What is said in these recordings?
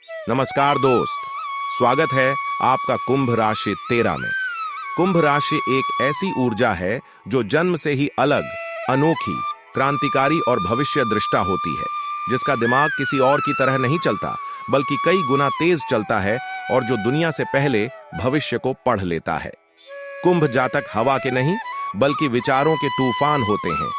नमस्कार दोस्त, स्वागत है आपका कुंभ राशि 13 में। कुंभ राशि एक ऐसी ऊर्जा है जो जन्म से ही अलग, अनोखी, क्रांतिकारी और भविष्य दृष्टा होती है, जिसका दिमाग किसी और की तरह नहीं चलता बल्कि कई गुना तेज चलता है और जो दुनिया से पहले भविष्य को पढ़ लेता है। कुंभ जातक हवा के नहीं बल्कि विचारों के तूफान होते हैं,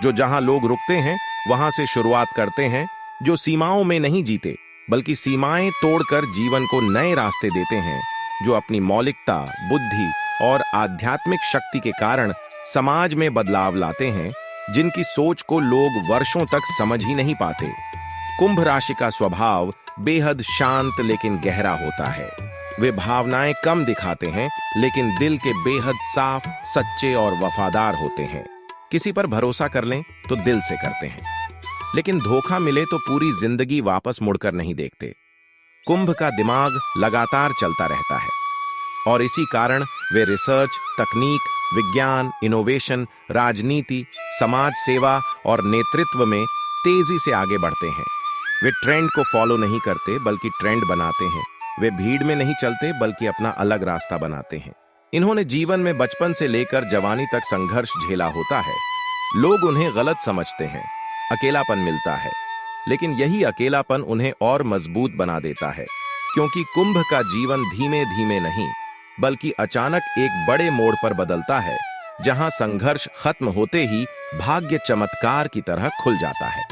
जो जहां लोग रुकते हैं वहां से शुरुआत करते हैं, जो सीमाओं में नहीं जीते बल्कि सीमाएं तोड़कर जीवन को नए रास्ते देते हैं, जो अपनी मौलिकता, बुद्धि और आध्यात्मिक शक्ति के कारण समाज में बदलाव लाते हैं, जिनकी सोच को लोग वर्षों तक समझ ही नहीं पाते। कुंभ राशि का स्वभाव बेहद शांत लेकिन गहरा होता है। वे भावनाएं कम दिखाते हैं लेकिन दिल के बेहद साफ, सच्चे और वफादार होते हैं। किसी पर भरोसा कर लें तो दिल से करते हैं, लेकिन धोखा मिले तो पूरी जिंदगी वापस मुड़कर नहीं देखते। कुंभ का दिमाग लगातार चलता रहता है और इसी कारण वे रिसर्च, तकनीक, विज्ञान, इनोवेशन, राजनीति, समाज सेवा और नेतृत्व में तेजी से आगे बढ़ते हैं। वे ट्रेंड को फॉलो नहीं करते बल्कि ट्रेंड बनाते हैं। वे भीड़ में नहीं चलते बल्कि अपना अलग रास्ता बनाते हैं। इन्होंने जीवन में बचपन से लेकर जवानी तक संघर्ष झेला होता है। लोग उन्हें गलत समझते हैं, अकेलापन मिलता है, लेकिन यही अकेलापन उन्हें और मजबूत बना देता है, क्योंकि कुंभ का जीवन धीमे धीमे नहीं बल्कि अचानक एक बड़े मोड़ पर बदलता है, जहां संघर्ष खत्म होते ही भाग्य चमत्कार की तरह खुल जाता है।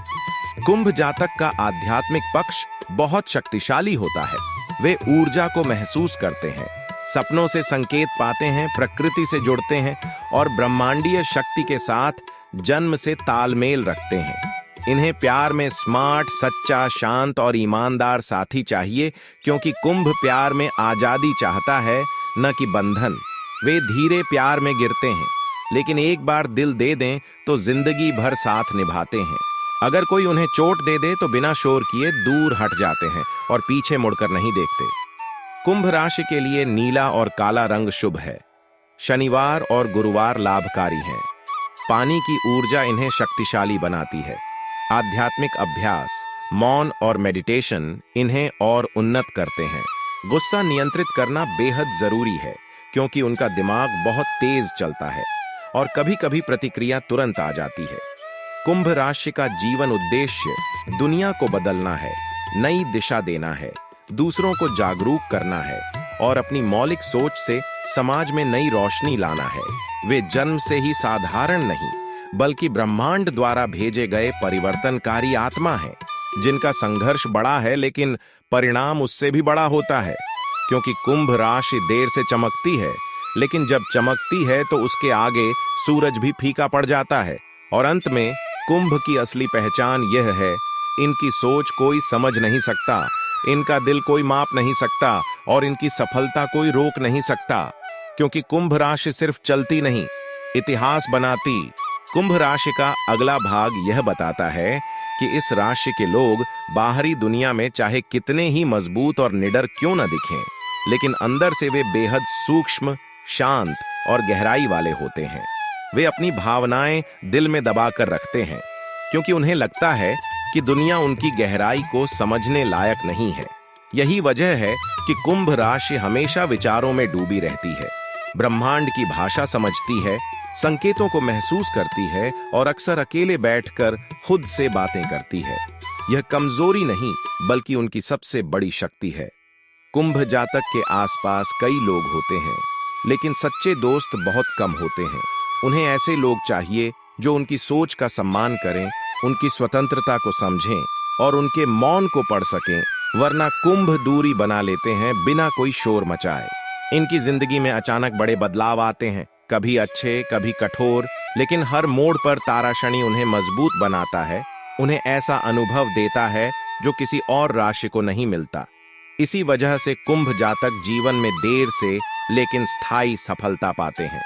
कुंभ जातक का आध्यात्मिक पक्ष बहुत शक्तिशाली होता है। वे ऊर्जा को महसूस करते हैं, सपनों से संकेत पाते हैं, प्रकृति से जुड़ते हैं और ब्रह्मांडीय शक्ति के साथ जन्म से तालमेल रखते हैं। इन्हें प्यार में स्मार्ट, सच्चा, शांत और ईमानदार साथी चाहिए, क्योंकि कुंभ प्यार में आजादी चाहता है, न कि बंधन। वे धीरे प्यार में गिरते हैं, लेकिन एक बार दिल दे दें तो जिंदगी भर साथ निभाते हैं। अगर कोई उन्हें चोट दे दे तो बिना शोर किए दूर हट जाते हैं और पीछे मुड़कर नहीं देखते। कुंभ राशि के लिए नीला और काला रंग शुभ है। शनिवार और गुरुवार लाभकारी हैं। पानी की ऊर्जा इन्हें शक्तिशाली बनाती है। आध्यात्मिक अभ्यास, मौन और मेडिटेशन इन्हें और उन्नत करते हैं। गुस्सा नियंत्रित करना बेहद जरूरी है, क्योंकि उनका दिमाग बहुत तेज चलता है और कभी-कभी प्रतिक्रिया तुरंत आ जाती है। कुंभ राशि का जीवन उद्देश्य दुनिया को बदलना है, नई दिशा देना है, दूसरों को जागरूक करना है और अपनी मौलिक सोच से समाज में नई रोशनी लाना है। वे जन्म से ही साधारण नहीं बल्कि ब्रह्मांड द्वारा भेजे गए परिवर्तनकारी आत्मा हैं, जिनका संघर्ष बड़ा है लेकिन परिणाम उससे भी बड़ा होता है, क्योंकि कुंभ राशि देर से चमकती है, लेकिन जब चमकती है तो उसके आगे सूरज भी फीका पड़ जाता है। और अंत में कुंभ की असली पहचान यह है, इनकी सोच कोई समझ नहीं सकता, इनका दिल कोई माप नहीं सकता और इनकी सफलता कोई रोक नहीं सकता, क्योंकि कुंभ राशि सिर्फ चलती नहीं, इतिहास बनाती। कुंभ राशि का अगला भाग यह बताता है कि इस राशि के लोग बाहरी दुनिया में चाहे कितने ही मजबूत और निडर क्यों न दिखें, लेकिन अंदर से वे बेहद सूक्ष्म, शांत और गहराई वाले होते हैं। वे अपनी भावनाएं दिल में दबाकर रखते हैं, क्योंकि उन्हें लगता है कि दुनिया उनकी गहराई को समझने लायक नहीं है। यही वजह है कि कुंभ राशि हमेशा विचारों में डूबी रहती है, ब्रह्मांड की भाषा समझती है, संकेतों को महसूस करती है और अक्सर अकेले बैठकर खुद से बातें करती है। यह कमजोरी नहीं बल्कि उनकी सबसे बड़ी शक्ति है। कुंभ जातक के आसपास कई लोग होते हैं, लेकिन सच्चे दोस्त बहुत कम होते हैं। उन्हें ऐसे लोग चाहिए जो उनकी सोच का सम्मान करें, उनकी स्वतंत्रता को समझें और उनके मौन को पढ़ सकें, वरना कुंभ दूरी बना लेते हैं बिना कोई शोर मचाए। इनकी जिंदगी में अचानक बड़े बदलाव आते हैं, कभी अच्छे, कभी कठोर, लेकिन हर मोड़ पर ताराशनि उन्हें मजबूत बनाता है, उन्हें ऐसा अनुभव देता है जो किसी और राशि को नहीं मिलता। इसी वजह से कुंभ जातक जीवन में देर से लेकिन स्थायी सफलता पाते हैं।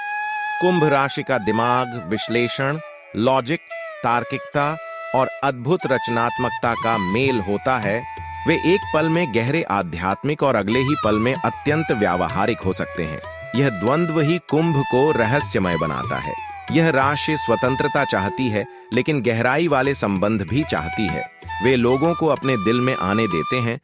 कुंभ राशि का दिमाग विश्लेषण, लॉजिक, तार्किकता और अद्भुत रचनात्मकता का मेल होता है। वे एक पल में गहरे आध्यात्मिक और अगले ही पल में अत्यंत व्यावहारिक हो सकते हैं। यह द्वंद्व ही कुंभ को रहस्यमय बनाता है। यह राशि स्वतंत्रता चाहती है, लेकिन गहराई वाले संबंध भी चाहती है। वे लोगों को अपने दिल में आने देते हैं,